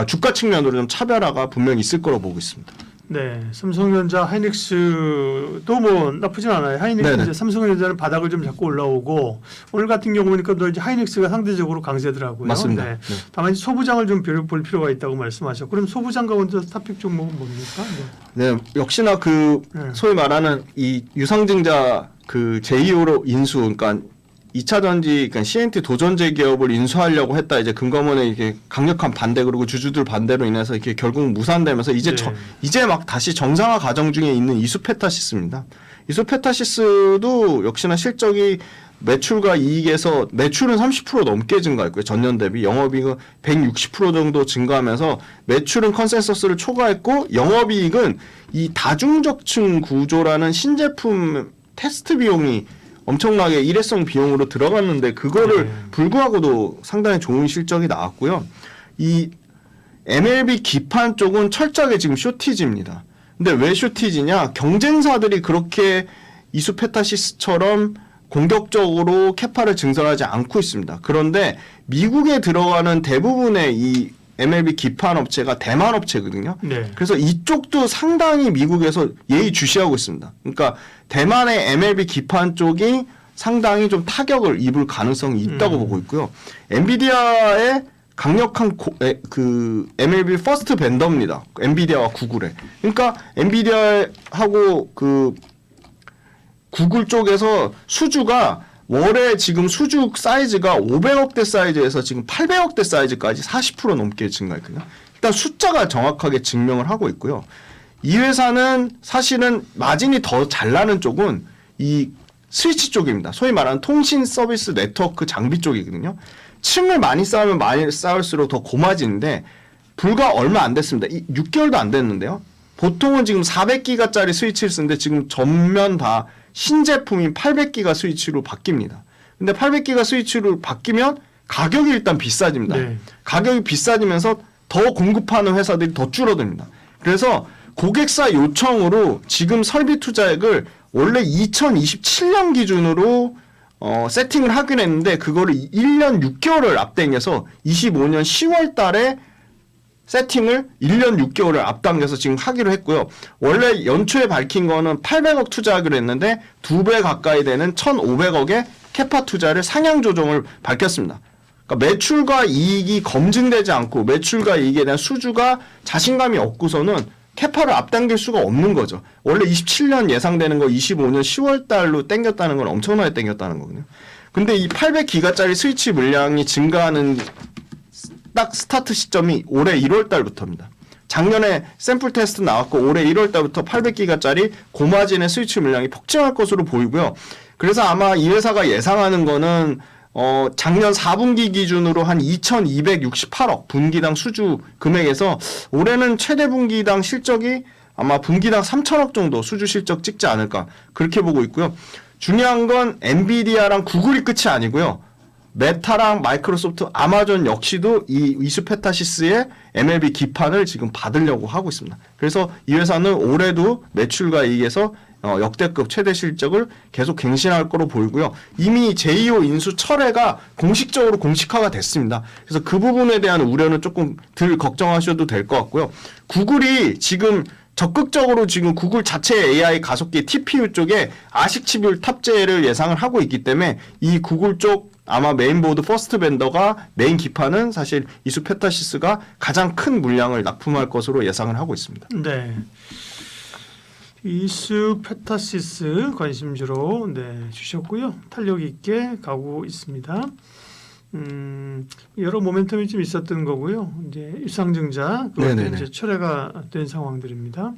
주가 측면으로 좀 차별화가 분명히 있을 거라고 보고 있습니다. 네, 삼성전자 하이닉스도 뭐 나쁘진 않아요. 하이닉스 이제 삼성전자는 바닥을 좀 잡고 올라오고 오늘 같은 경우 보니까 또 이제 하이닉스가 상대적으로 강세더라고요. 맞습니다. 네. 네. 다만 이제 소부장을 좀 볼 필요가 있다고 말씀하셨고, 그럼 소부장 가운데 스탑픽 종목은 뭡니까? 네, 역시나 그 소위 말하는 이 유상증자 그 제2호로 인수, 그러니까 2차 전지, 그러니까 CNT 도전제 기업을 인수하려고 했다. 이제 금감원의 이게 강력한 반대 그리고 주주들 반대로 인해서 이렇게 결국 무산되면서 이제 이제 막 다시 정상화 과정 중에 있는 이수페타시스입니다. 이수페타시스도 역시나 실적이 매출과 이익에서 매출은 30% 넘게 증가했고요. 전년 대비 영업이익은 160% 정도 증가하면서 매출은 컨센서스를 초과했고 영업이익은 이 다중적층 구조라는 신제품 테스트 비용이 엄청나게 일회성 비용으로 들어갔는데 그거를 불구하고도 상당히 좋은 실적이 나왔고요. 이 MLB 기판 쪽은 철저하게 지금 쇼티지입니다. 근데 왜 쇼티지냐? 경쟁사들이 그렇게 이수페타시스처럼 공격적으로 캐파를 증설하지 않고 있습니다. 그런데 미국에 들어가는 대부분의 이 MLB 기판 업체가 대만 업체거든요. 네. 그래서 이쪽도 상당히 미국에서 예의주시하고 있습니다. 그러니까 대만의 MLB 기판 쪽이 상당히 좀 타격을 입을 가능성이 있다고 보고 있고요. 엔비디아의 강력한 그 MLB 퍼스트 벤더입니다. 엔비디아와 구글에. 그러니까 엔비디아하고 그 구글 쪽에서 수주가 월에 지금 수주 사이즈가 500억대 사이즈에서 지금 800억대 사이즈까지 40% 넘게 증가했거든요. 일단 숫자가 정확하게 증명을 하고 있고요. 이 회사는 사실은 마진이 더 잘 나는 쪽은 이 스위치 쪽입니다. 소위 말하는 통신 서비스 네트워크 장비 쪽이거든요. 층을 많이 쌓으면 많이 쌓을수록 더 고마진인데 불과 얼마 안 됐습니다. 6개월도 안 됐는데요. 보통은 지금 400기가짜리 스위치를 쓰는데 지금 전면 다 신제품인 800기가 스위치로 바뀝니다. 근데 800기가 스위치로 바뀌면 가격이 일단 비싸집니다. 네. 가격이 비싸지면서 더 공급하는 회사들이 더 줄어듭니다. 그래서 고객사 요청으로 지금 설비 투자액을 원래 2027년 기준으로 세팅을 하긴 했는데 그거를 1년 6개월을 앞당겨서 25년 10월 달에 세팅을 1년 6개월을 앞당겨서 지금 하기로 했고요. 원래 연초에 밝힌 거는 800억 투자하기로 했는데 2배 가까이 되는 1,500억의 캐파 투자를 상향 조정을 밝혔습니다. 그러니까 매출과 이익이 검증되지 않고 매출과 이익에 대한 수주가 자신감이 없고서는 캐파를 앞당길 수가 없는 거죠. 원래 27년 예상되는 거 25년 10월 달로 땡겼다는 건 엄청나게 땡겼다는 거거든요. 근데 이 800기가짜리 스위치 물량이 증가하는 딱 스타트 시점이 올해 1월 달부터입니다. 작년에 샘플 테스트 나왔고 올해 1월 달부터 800기가짜리 고마진의 스위치 물량이 폭증할 것으로 보이고요. 그래서 아마 이 회사가 예상하는 거는 작년 4분기 기준으로 한 2,268억 분기당 수주 금액에서 올해는 최대 분기당 실적이 아마 분기당 3,000억 정도 수주 실적 찍지 않을까 그렇게 보고 있고요. 중요한 건 엔비디아랑 구글이 끝이 아니고요. 메타랑 마이크로소프트, 아마존 역시도 이 이수페타시스의 MLB 기판을 지금 받으려고 하고 있습니다. 그래서 이 회사는 올해도 매출과 이익에서 역대급 최대 실적을 계속 갱신할 거로 보이고요. 이미 제2호 인수 철회가 공식적으로 공식화가 됐습니다. 그래서 그 부분에 대한 우려는 조금 덜 걱정하셔도 될 것 같고요. 구글이 지금 적극적으로 지금 구글 자체 AI 가속기 TPU 쪽에 아식 칩을 탑재를 예상을 하고 있기 때문에 이 구글 쪽 아마 메인보드 퍼스트 벤더가 메인 기판은 사실 이수페타시스가 가장 큰 물량을 납품할 것으로 예상을 하고 있습니다. 네. 이수페타시스 관심주로 주셨고요. 탄력 있게 가고 있습니다. 여러 모멘텀이 좀 있었던 거고요. 이제 일상증자 이제 철회가 된 상황들입니다.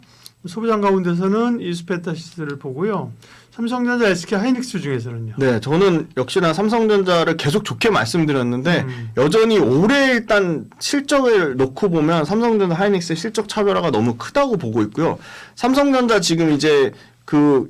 소비자 가운데서는 이수페타시스를 보고요. 삼성전자, SK 하이닉스 중에서는요. 네, 저는 역시나 삼성전자를 계속 좋게 말씀드렸는데 여전히 올해 일단 실적을 놓고 보면 삼성전자, 하이닉스의 실적 차별화가 너무 크다고 보고 있고요. 삼성전자 지금 이제 그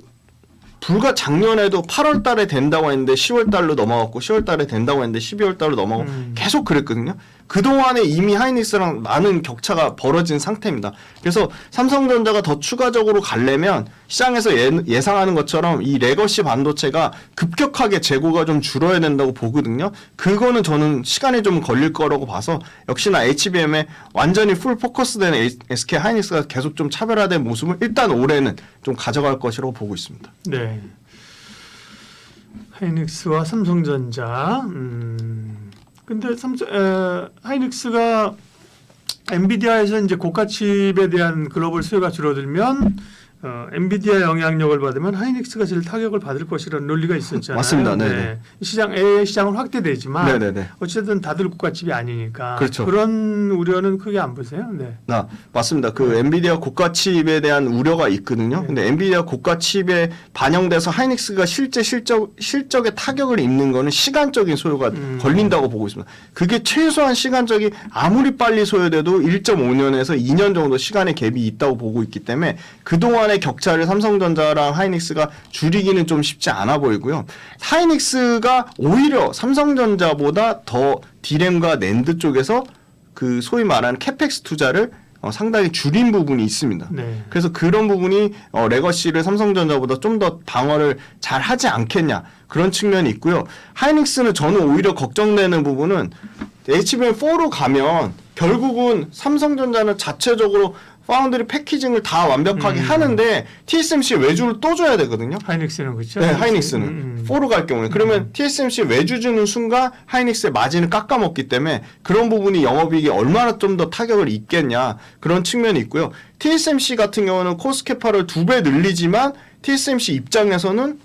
불과 작년에도 8월 달에 된다고 했는데 10월 달로 넘어갔고 10월 달에 된다고 했는데 12월 달로 넘어가고 계속 그랬거든요. 그동안에 이미 하이닉스랑 많은 격차가 벌어진 상태입니다. 그래서 삼성전자가 더 추가적으로 가려면 시장에서 예상하는 것처럼 이 레거시 반도체가 급격하게 재고가 좀 줄어야 된다고 보거든요. 그거는 저는 시간이 좀 걸릴 거라고 봐서 역시나 HBM에 완전히 풀 포커스된 SK 하이닉스가 계속 좀 차별화된 모습을 일단 올해는 좀 가져갈 것이라고 보고 있습니다. 네. 하이닉스와 삼성전자. 근데 하이닉스가 엔비디아에서 이제 고가 칩에 대한 글로벌 수요가 줄어들면 엔비디아 영향력을 받으면 하이닉스가 제일 타격을 받을 것이라는 논리가 있었잖아요. 맞습니다. 네네. 시장은 확대되지만 네네네. 어쨌든 다들 국가칩이 아니니까 그렇죠. 그런 우려는 크게 안 보세요. 네. 맞습니다. 그 엔비디아 고가 칩에 대한 우려가 있거든요. 네. 근데 엔비디아 고가 칩에 반영돼서 하이닉스가 실제 실적에 타격을 입는 거는 시간적인 소요가 걸린다고 보고 있습니다. 그게 최소한 시간적이 아무리 빨리 소요돼도 1.5년에서 2년 정도 시간의 갭이 있다고 보고 있기 때문에 그동안의 격차를 삼성전자랑 하이닉스가 줄이기는 좀 쉽지 않아 보이고요. 하이닉스가 오히려 삼성전자보다 더 디램과 낸드 쪽에서 그 소위 말하는 캐펙스 투자를 상당히 줄인 부분이 있습니다. 네. 그래서 그런 부분이 레거시를 삼성전자보다 좀 더 방어를 잘 하지 않겠냐 그런 측면이 있고요. 하이닉스는 저는 오히려 걱정되는 부분은 HBM4로 가면 결국은 삼성전자는 자체적으로 파운드리 패키징을 다 완벽하게 하는데 TSMC 외주를 또 줘야 되거든요. 하이닉스는 그렇죠. 네, 하이닉스는 4로 갈 경우에 그러면 TSMC 외주 주는 순간 하이닉스의 마진을 깎아먹기 때문에 그런 부분이 영업이익이 얼마나 좀 더 타격을 입겠냐 그런 측면이 있고요. TSMC 같은 경우는 코스케파를 2배 늘리지만 TSMC 입장에서는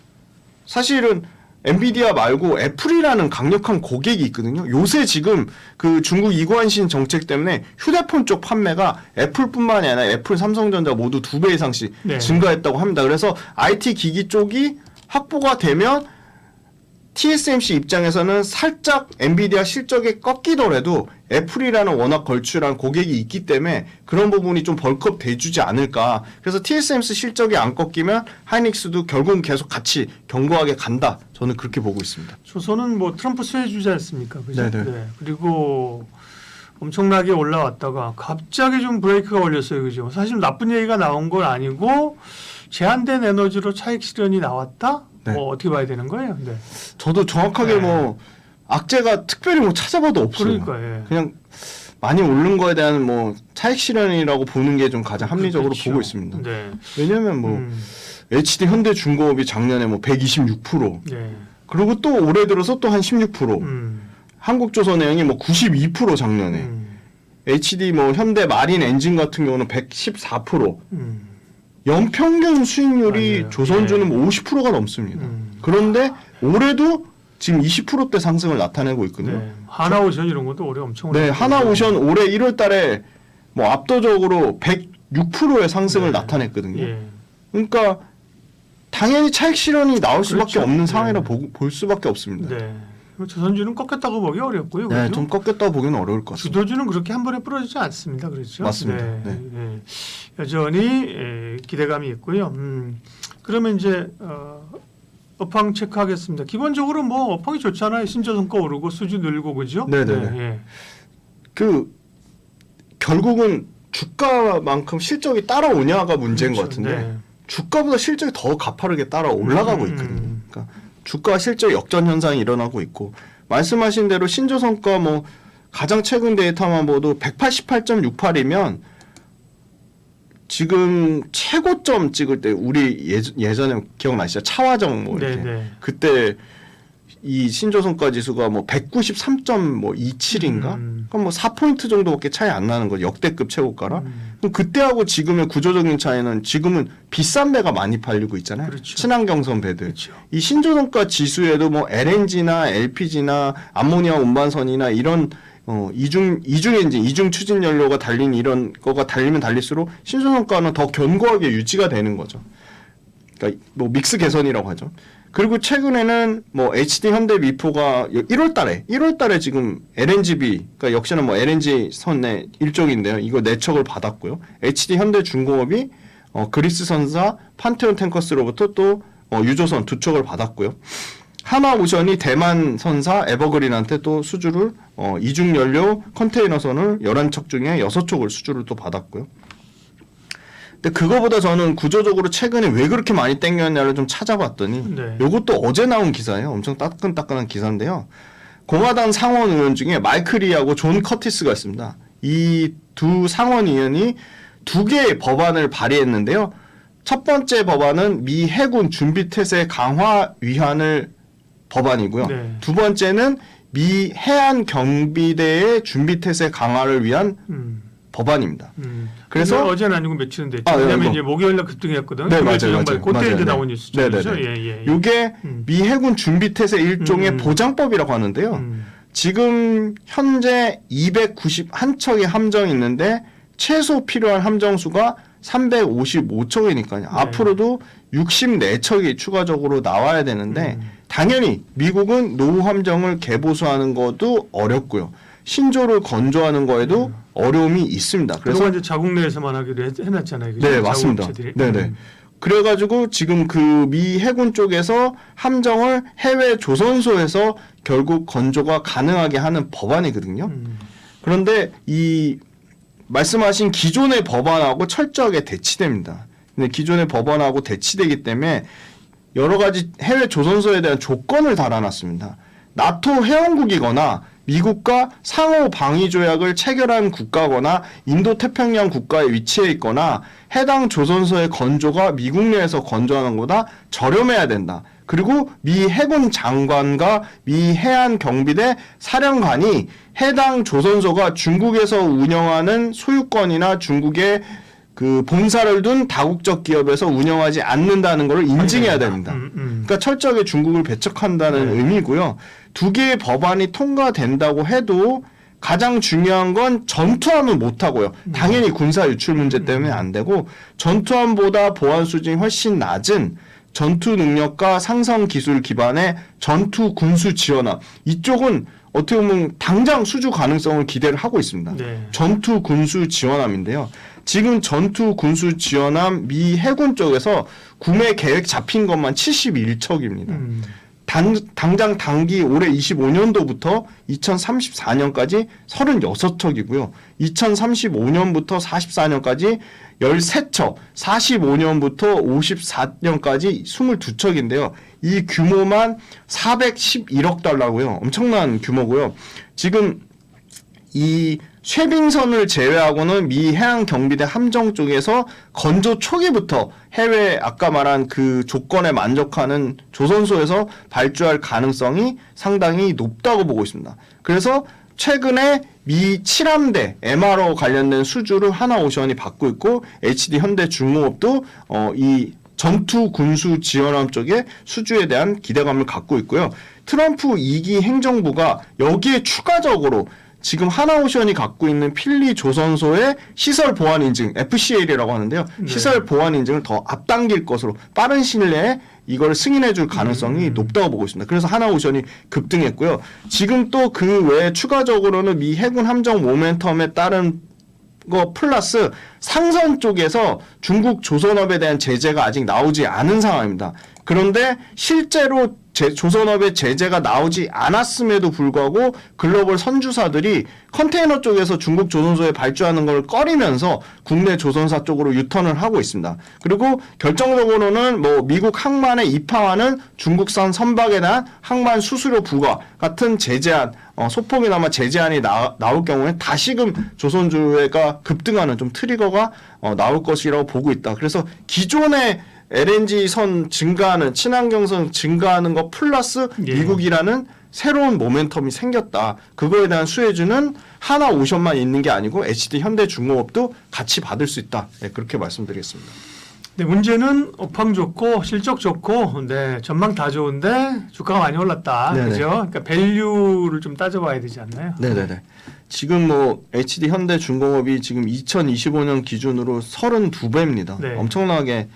사실은 엔비디아 말고 애플이라는 강력한 고객이 있거든요. 요새 지금 그 중국 이관신 정책 때문에 휴대폰 쪽 판매가 애플뿐만이 아니라 애플, 삼성전자 모두 2배 이상씩 네. 증가했다고 합니다. 그래서 IT 기기 쪽이 확보가 되면 TSMC 입장에서는 살짝 엔비디아 실적이 꺾이더라도 애플이라는 워낙 걸출한 고객이 있기 때문에 그런 부분이 좀 벌크업 돼주지 않을까. 그래서 TSMC 실적이 안 꺾이면 하이닉스도 결국은 계속 같이 견고하게 간다. 저는 그렇게 보고 있습니다. 조선은 뭐 트럼프 수혜주지 않습니까? 그죠? 네네. 네. 그리고 엄청나게 올라왔다가 갑자기 좀 브레이크가 걸렸어요. 그죠? 사실 나쁜 얘기가 나온 건 아니고 제한된 에너지로 차익 실현이 나왔다? 네. 어떻게 봐야 되는 거예요? 네. 저도 정확하게 네. 뭐 악재가 특별히 뭐 찾아봐도 없어요. 그러니까 예. 그냥 많이 오른 거에 대한 뭐 차익 실현이라고 보는 게 좀 가장 합리적으로 그렇죠. 보고 있습니다. 네. 왜냐면 뭐 HD 현대중공업이 작년에 뭐 126%, 네. 그리고 또 올해 들어서 또 한 16%, 음. 한국조선해양이 뭐 92% 작년에, HD 뭐 현대 마린 엔진 같은 경우는 114%, 연평균 수익률이 맞아요. 조선주는 예. 뭐 50%가 넘습니다. 그런데 올해도 지금 20%대 상승을 나타내고 있거든요. 네. 하나오션 이런 것도 올해 엄청 네, 올랐거든요. 하나오션 올해 1월 달에 뭐 압도적으로 106%의 상승을 네. 나타냈거든요. 예. 그러니까 당연히 차익 실현이 나올 수밖에 그렇죠. 없는 상황이라 네. 볼 수밖에 없습니다. 네. 조선주는 꺾였다고 보기 어렵고요. 네, 그렇죠? 좀 꺾였다고 보기는 어려울 것 같습니다. 주도주는 그렇게 한 번에 부러지지 않습니다. 그렇죠? 맞습니다. 네. 네. 네. 여전히 기대감이 있고요. 그러면 이제 업황 체크하겠습니다. 기본적으로 뭐 업황이 좋잖아요. 신조성과 오르고 수주 늘고 그죠? 네네네. 예. 그 결국은 주가만큼 실적이 따라오냐가 문제인 것 그렇죠. 같은데 네. 주가보다 실적이 더 가파르게 따라 올라가고 있거든요. 그러니까 주가 실적 역전 현상이 일어나고 있고 말씀하신 대로 신조성과 뭐 가장 최근 데이터만 봐도 188.68이면 지금 최고점 찍을 때 우리 예전에 기억나시죠? 차화정 뭐 이렇게 네네. 그때 이 신조성과 지수가 뭐 193.27인가? 그럼 뭐 4포인트 정도밖에 차이 안 나는 거죠. 역대급 최고가라. 그럼 그때하고 지금의 구조적인 차이는 지금은 비싼 배가 많이 팔리고 있잖아요. 그렇죠. 친환경선 배들. 그렇죠. 이 신조성과 지수에도 뭐 LNG나 LPG나 암모니아 운반선이나 이런 이중 엔진, 이중 추진 연료가 달린 이런 거가 달리면 달릴수록 신조성과는 더 견고하게 유지가 되는 거죠. 그러니까 뭐 믹스 개선이라고 하죠. 그리고 최근에는 뭐 HD 현대 미포가 1월 달에 지금 LNGB, 그러니까 역시나 뭐 LNG 선의 일종인데요. 이거 내척을 받았고요. HD 현대 중공업이 그리스 선사 판테온 탱커스로부터 또 유조선 2척을 받았고요. 하나오션이 대만 선사 에버그린한테 또 수주를 이중 연료 컨테이너선을 11척 중에 6척을 수주를 또 받았고요. 근데 그거보다 저는 구조적으로 최근에 왜 그렇게 많이 땡겼냐를 좀 찾아봤더니 네. 요것도 어제 나온 기사예요. 엄청 따끈따끈한 기사인데요. 공화당 상원 의원 중에 마이클 리하고 존 커티스가 있습니다. 이 두 상원 의원이 두 개의 법안을 발의했는데요. 첫 번째 법안은 미 해군 준비태세 강화 위한을 법안이고요. 네. 두 번째는 미 해안 경비대의 준비태세 강화를 위한 법안입니다. 그래서 그래서 어제는 아니고 며칠은 됐죠. 아, 왜냐하면 이거. 이제 목요일날 급등했거든. 네, 금요일 맞아요. 그때 맞아요. 이제 네. 나온 뉴스죠. 그렇죠? 네네네. 예. 이게 미 해군 준비태세 일종의 음. 보장법이라고 하는데요. 지금 현재 291척의 함정이 있는데 최소 필요한 함정 수가 355척이니까요. 네. 앞으로도 64척이 추가적으로 나와야 되는데 당연히 미국은 노후 함정을 개보수하는 것도 어렵고요. 신조를 건조하는 거에도 어려움이 있습니다. 그래서 그래서 이제 자국 내에서만 하기로 해놨잖아요. 그죠? 네, 맞습니다. 자국업체들이. 네네. 그래가지고 지금 그 미 해군 쪽에서 함정을 해외 조선소에서 결국 건조가 가능하게 하는 법안이거든요. 그런데 이 말씀하신 기존의 법안하고 철저하게 대치됩니다. 근데 기존의 법안하고 대치되기 때문에 여러 가지 해외 조선소에 대한 조건을 달아놨습니다. 나토 회원국이거나 미국과 상호 방위 조약을 체결한 국가거나 인도 태평양 국가에 위치해 있거나 해당 조선소의 건조가 미국 내에서 건조하는 것보다 저렴해야 된다. 그리고 미 해군 장관과 미 해안 경비대 사령관이 해당 조선소가 중국에서 운영하는 소유권이나 중국의 그 본사를 둔 다국적 기업에서 운영하지 않는다는 것을 인증해야 됩니다. 그러니까 철저하게 중국을 배척한다는 의미고요. 두 개의 법안이 통과된다고 해도 가장 중요한 건 전투함은 못하고요. 당연히 군사 유출 문제 때문에 안 되고 전투함보다 보안 수준이 훨씬 낮은 전투 능력과 상성 기술 기반의 전투 군수 지원함. 이쪽은 어떻게 보면 당장 수주 가능성을 기대를 하고 있습니다. 네. 전투 군수 지원함인데요. 지금 전투 군수 지원함 미 해군 쪽에서 구매 계획 잡힌 것만 71척입니다. 당장 단기 올해 25년도부터 2034년까지 36척이고요. 2035년부터 44년까지 13척, 45년부터 54년까지 22척인데요. 이 규모만 411억 달러고요. 엄청난 규모고요. 지금 이 쉐빙선을 제외하고는 미 해양 경비대 함정 쪽에서 건조 초기부터 해외 아까 말한 그 조건에 만족하는 조선소에서 발주할 가능성이 상당히 높다고 보고 있습니다. 그래서 최근에 미 7함대 MRO 관련된 수주를 하나오션이 받고 있고 HD 현대중공업도 이 전투 군수 지원함 쪽에 수주에 대한 기대감을 갖고 있고요. 트럼프 2기 행정부가 여기에 추가적으로 지금 하나오션이 갖고 있는 필리 조선소의 시설 보안 인증 FCL이라고 하는데요. 시설 보안 인증을 더 앞당길 것으로 빠른 시일 내에 이걸 승인해 줄 가능성이 높다고 보고 있습니다. 그래서 하나오션이 급등했고요. 지금 또 그 외에 추가적으로는 미 해군 함정 모멘텀에 따른 거 플러스 상선 쪽에서 중국 조선업에 대한 제재가 아직 나오지 않은 상황입니다. 그런데 실제로 조선업의 제재가 나오지 않았음에도 불구하고 글로벌 선주사들이 컨테이너 쪽에서 중국 조선소에 발주하는 걸 꺼리면서 국내 조선사 쪽으로 유턴을 하고 있습니다. 그리고 결정적으로는 뭐 미국 항만에 입항하는 중국산 선박에 대한 항만 수수료 부과 같은 제재안, 소폭이나마 제재안이 나올 경우에 다시금 조선주가 급등하는 좀 트리거가 나올 것이라고 보고 있다. 그래서 기존의 LNG 선 증가하는 친환경선 증가하는 것 플러스 미국이라는 새로운 모멘텀이 생겼다. 그거에 대한 수혜주는 하나오션만 있는 게 아니고 HD 현대중공업도 같이 받을 수 있다. 네, 그렇게 말씀드리겠습니다. 네, 문제는 업황 좋고 실적 좋고 전망 다 좋은데 주가가 많이 올랐다. 네네. 그죠? 그러니까 밸류를 좀 따져봐야 되지 않나요? 네네네. 지금 뭐 HD 현대중공업이 지금 2025년 기준으로 32배입니다. 네. 엄청나게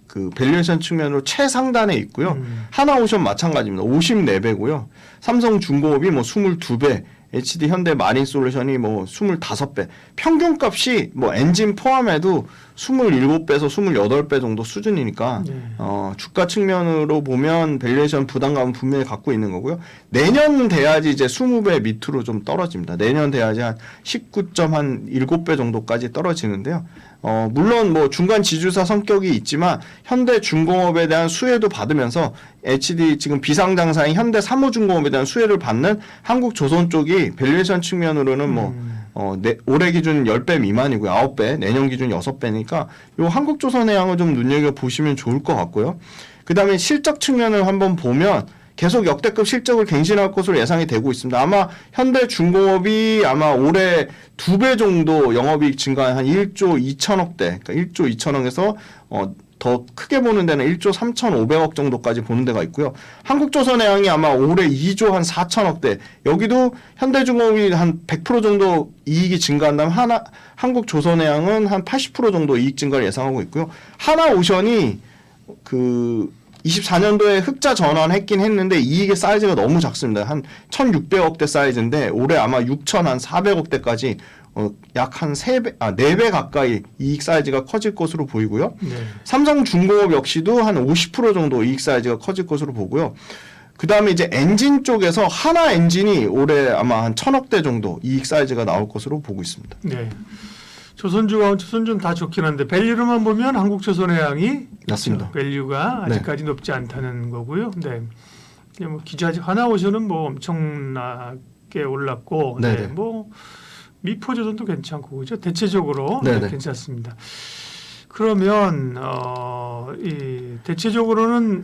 그 밸류에이션 측면으로 최상단에 있고요. 하나오션 마찬가지입니다. 54배고요. 삼성중공업이 뭐 22배, HD 현대 마린솔루션이 뭐 25배. 평균값이 뭐 엔진 포함해도 27배에서 28배 정도 수준이니까 주가 측면으로 보면 밸류에이션 부담감은 분명히 갖고 있는 거고요. 내년 돼야지 이제 20배 밑으로 좀 떨어집니다. 내년 돼야지 한 19.7배 정도까지 떨어지는데요. 물론 뭐 중간 지주사 성격이 있지만 현대중공업에 대한 수혜도 받으면서 HD 지금 비상장사인 현대사무중공업에 대한 수혜를 받는 한국조선 쪽이 밸류에이션 측면으로는 올해 기준 10배 미만이고요. 9배, 내년 기준 6배니까 요 한국조선해양을 좀 눈여겨보시면 좋을 것 같고요. 그 다음에 실적 측면을 한번 보면 계속 역대급 실적을 갱신할 것으로 예상이 되고 있습니다. 아마 현대중공업이 아마 올해 2배 정도 영업이익 증가 한 1조 2천억대, 그러니까 1조 2천억에서 더 크게 보는 데는 1조 3,500억 정도까지 보는 데가 있고요. 한국조선해양이 아마 올해 2조 한 4천억대, 여기도 현대중공업이 한 100% 정도 이익이 증가한다면 한국조선해양은 한 80% 정도 이익 증가를 예상하고 있고요. 하나오션이 24년도에 흑자 전환했긴 했는데 이익의 사이즈가 너무 작습니다. 한 1,600억대 사이즈인데 올해 아마 6,400억대까지 약 한 4배 가까이 이익 사이즈가 커질 것으로 보이고요. 네. 삼성중공업 역시도 한 50% 정도 이익 사이즈가 커질 것으로 보고요. 그 다음에 이제 엔진 쪽에서 하나 엔진이 올해 아마 한 1,000억대 정도 이익 사이즈가 나올 것으로 보고 있습니다. 네. 조선주는 다 좋긴 한데 밸류로만 보면 한국조선해양이 맞습니다. 밸류가 아직까지 높지 않다는 거고요. 네. 뭐 기자재 하나오션은 뭐 엄청나게 올랐고, 네네. 네. 뭐 미포조선도 괜찮고 그죠? 대체적으로 네네. 괜찮습니다. 그러면 이 대체적으로는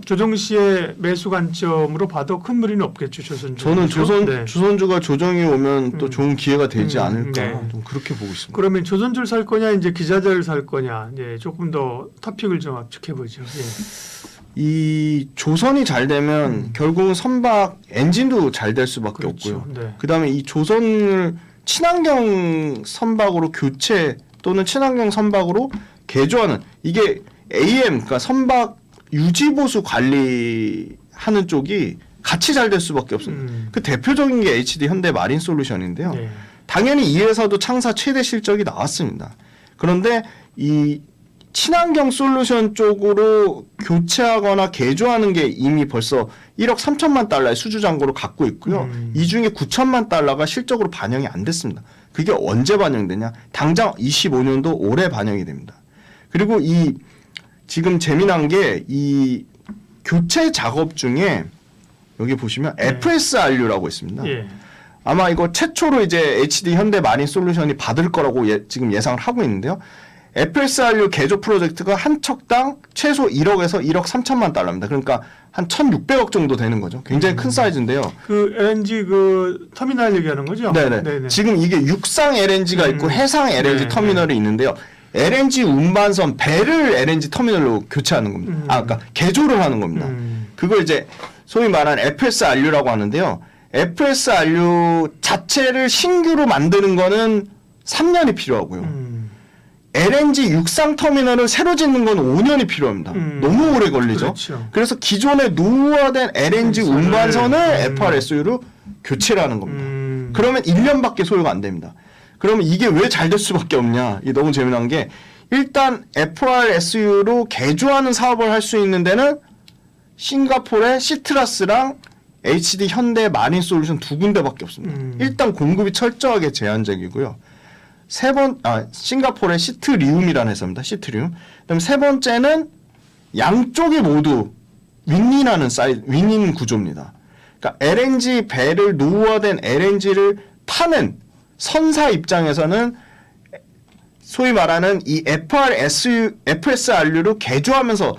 조정 씨의 매수 관점으로 봐도 큰 무리는 없겠죠, 조선주. 저는 네. 조선주가 조정이 오면 또 좋은 기회가 되지 않을까 네. 좀 그렇게 보고 있습니다. 그러면 조선주를 살 거냐, 이제 기자재를 살 거냐, 이제 조금 더 토픽을 좀 압축해 보죠. 예. 이 조선이 잘 되면 결국은 선박 엔진도 잘 될 수밖에 그렇죠. 없고요. 네. 그다음에 이 조선을 친환경 선박으로 교체 또는 친환경 선박으로 개조하는 이게 AM 그러니까 선박 유지 보수 관리하는 쪽이 같이 잘 될 수밖에 없습니다. 그 대표적인 게 HD 현대 마린 솔루션인데요. 네. 당연히 이 회사도 창사 최대 실적이 나왔습니다. 그런데 이 친환경 솔루션 쪽으로 교체하거나 개조하는 게 이미 벌써 1억 3천만 달러의 수주 잔고를 갖고 있고요. 이 중에 9천만 달러가 실적으로 반영이 안 됐습니다. 그게 언제 반영되냐? 당장 25년도 올해 반영이 됩니다. 그리고 이 지금 재미난 게 이 교체 작업 중에 여기 보시면 네. FSRU라고 있습니다. 예. 아마 이거 최초로 이제 HD 현대 마린 솔루션이 받을 거라고 지금 예상을 하고 있는데요. FSRU 개조 프로젝트가 한 척당 최소 1억에서 1억 3천만 달러입니다. 그러니까 한 1,600억 정도 되는 거죠. 굉장히 큰 사이즈인데요. 그 LNG 그 터미널 얘기하는 거죠? 네네. 네네. 지금 이게 육상 LNG가 있고 해상 LNG 네, 터미널이 있는데요. LNG 운반선 배를 LNG 터미널로 교체하는 겁니다. 그러니까 개조를 하는 겁니다. 그걸 이제 소위 말하는 FSRU라고 하는데요. FSRU 자체를 신규로 만드는 거는 3년이 필요하고요. LNG 육상 터미널을 새로 짓는 건 5년이 필요합니다. 너무 오래 걸리죠. 그렇죠. 그래서 기존에 노후화된 LNG 운반선을 FRSU로 교체를 하는 겁니다. 그러면 1년밖에 소요가 안 됩니다. 그러면 이게 왜 잘 될 수밖에 없냐? 이게 너무 재미난 게 일단 FRSU로 개조하는 사업을 할 수 있는 데는 싱가포르의 시트라스랑 HD 현대 마린 솔루션 두 군데밖에 없습니다. 일단 공급이 철저하게 제한적이고요. 싱가포르의 시트리움이라는 회사입니다. 시트리움. 그다음에 세 번째는 양쪽이 모두 윈윈 구조입니다. 그러니까 LNG 배를 노후화된 LNG를 타는 선사 입장에서는 소위 말하는 이 FSRU로 개조하면서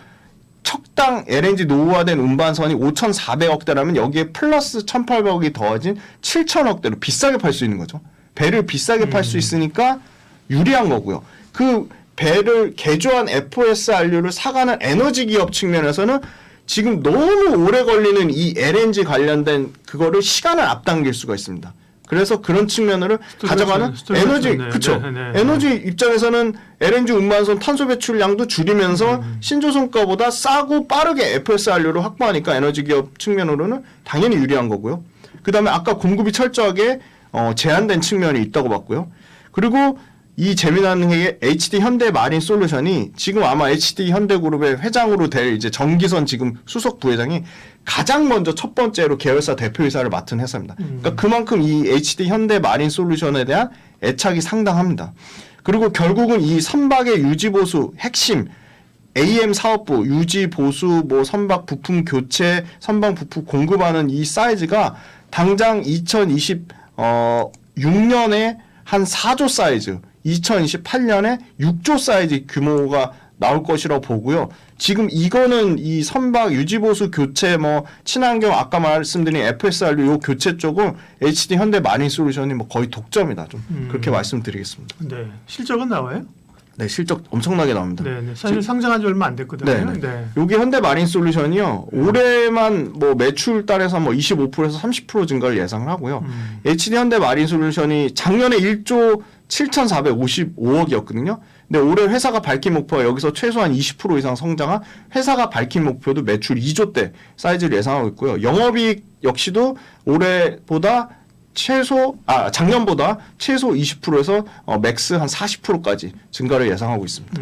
척당 LNG 노후화된 운반선이 5,400억대라면 여기에 플러스 1,800억이 더해진 7,000억대로 비싸게 팔 수 있는 거죠. 배를 비싸게 팔 수 있으니까 유리한 거고요. 그 배를 개조한 FSRU를 사가는 에너지 기업 측면에서는 지금 너무 오래 걸리는 이 LNG 관련된 그거를 시간을 앞당길 수가 있습니다. 그래서 그런 측면으로 가져가는 에너지, 그쵸? 에너지 입장에서는 LNG 운반선 탄소 배출량도 줄이면서 신조선가보다 싸고 빠르게 FSRU를 확보하니까 에너지 기업 측면으로는 당연히 유리한 거고요. 그 다음에 아까 공급이 철저하게 제한된 측면이 있다고 봤고요. 그리고 이 재미나는 게 HD 현대 마린 솔루션이 지금 아마 HD 현대그룹의 회장으로 될 이제 정기선 지금 수석 부회장이 가장 먼저 첫 번째로 계열사 대표이사를 맡은 회사입니다. 그러니까 그만큼 이 HD 현대 마린 솔루션에 대한 애착이 상당합니다. 그리고 결국은 이 선박의 유지 보수 핵심 AM 사업부 유지 보수 뭐 선박 부품 교체 선박 부품 공급하는 이 사이즈가 당장 2026년에 한 4조 사이즈 2028년에 6조 사이즈 규모가 나올 것이라고 보고요. 지금 이거는 이 선박 유지보수 교체 뭐 친환경 아까 말씀드린 FSRU 요 교체 쪽은 HD 현대 마린솔루션이 뭐 거의 독점이다. 좀 그렇게 말씀드리겠습니다. 네. 실적은 나와요? 네, 실적 엄청나게 나옵니다. 네, 네. 사실 상장한 지 얼마 안 됐거든요. 네, 네. 네. 여기 현대 마린솔루션이요. 올해만 뭐 매출 달에서 뭐 25%에서 30% 증가를 예상을 하고요. HD 현대 마린솔루션이 작년에 1조 7,455억이었거든요. 근데 올해 회사가 밝힌 목표가 여기서 최소한 20% 이상 성장한 회사가 밝힌 목표도 매출 2조대 사이즈를 예상하고 있고요. 영업이익 역시도 올해보다 작년보다 최소 20%에서 맥스 한 40%까지 증가를 예상하고 있습니다.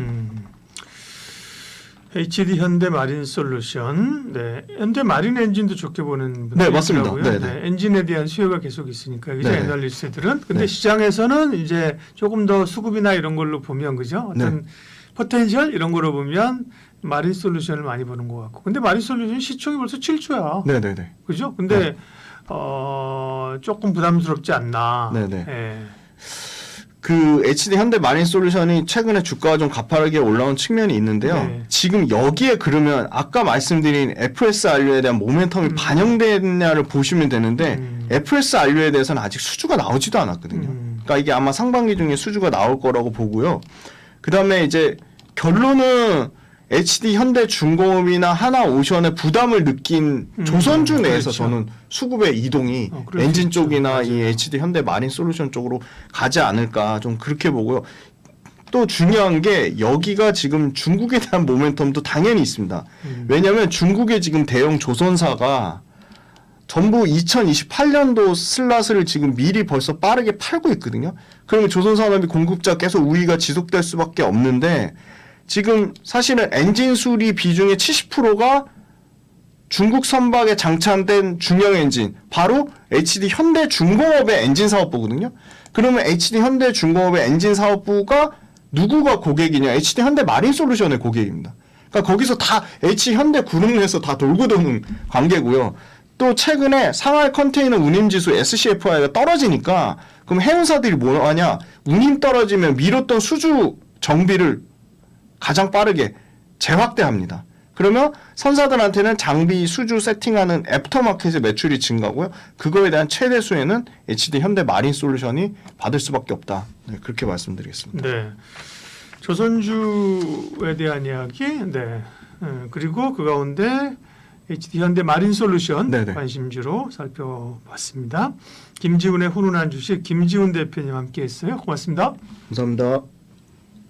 HD 현대 마린 솔루션, 네, 현대 마린 엔진도 좋게 보는 분들이 네, 맞습니다. 있더라고요. 네, 네. 네, 엔진에 대한 수요가 계속 있으니까 그죠? 네. 애널리스트들은. 근데 네. 시장에서는 이제 조금 더 수급이나 이런 걸로 보면 그죠? 어떤 포텐셜 이런 거로 보면 마린 솔루션을 많이 보는 것 같고. 근데 마린 솔루션 시총이 벌써 7조야. 네, 네, 네. 그죠? 근데 조금 부담스럽지 않나. 네, 네. 예. 그 HD 현대 마린 솔루션이 최근에 주가가 좀 가파르게 올라온 측면이 있는데요. 네. 지금 여기에 그러면 아까 말씀드린 FSRU에 대한 모멘텀이 반영됐냐를 보시면 되는데 FSRU에 대해서는 아직 수주가 나오지도 않았거든요. 그러니까 이게 아마 상반기 중에 수주가 나올 거라고 보고요. 그다음에 이제 결론은 HD 현대중공업이나 하나오션의 부담을 느낀 조선주 내에서 그렇죠. 저는 수급의 이동이 그럴 수 엔진 있죠. 쪽이나 맞아요. 이 HD 현대 마린 솔루션 쪽으로 가지 않을까 좀 그렇게 보고요. 또 중요한 게 여기가 지금 중국에 대한 모멘텀도 당연히 있습니다. 왜냐하면 중국의 지금 대형 조선사가 전부 2028년도 슬롯을 지금 미리 벌써 빠르게 팔고 있거든요. 그러면 조선산업이 공급자 계속 우위가 지속될 수밖에 없는데 지금 사실은 엔진 수리 비중의 70%가 중국 선박에 장착된 중형 엔진, 바로 HD 현대중공업의 엔진 사업부거든요. 그러면 HD 현대중공업의 엔진 사업부가 누구가 고객이냐? HD 현대 마린솔루션의 고객입니다. 그러니까 거기서 다 HD 현대 그룹 내에서 다 돌고 도는 관계고요. 또 최근에 상하이 컨테이너 운임지수 SCFI가 떨어지니까 그럼 해운사들이 뭐 하냐? 운임 떨어지면 미뤘던 수주 정비를 가장 빠르게 재확대합니다. 그러면 선사들한테는 장비 수주 세팅하는 애프터마켓의 매출이 증가고요. 그거에 대한 최대 수혜는 HD 현대 마린 솔루션이 받을 수밖에 없다. 네, 그렇게 말씀드리겠습니다. 네. 조선주에 대한 이야기, 네. 그리고 그 가운데 HD 현대 마린 솔루션 네네. 관심주로 살펴봤습니다. 김지훈의 훈훈한 주식 김지훈 대표님 함께했어요. 고맙습니다. 감사합니다.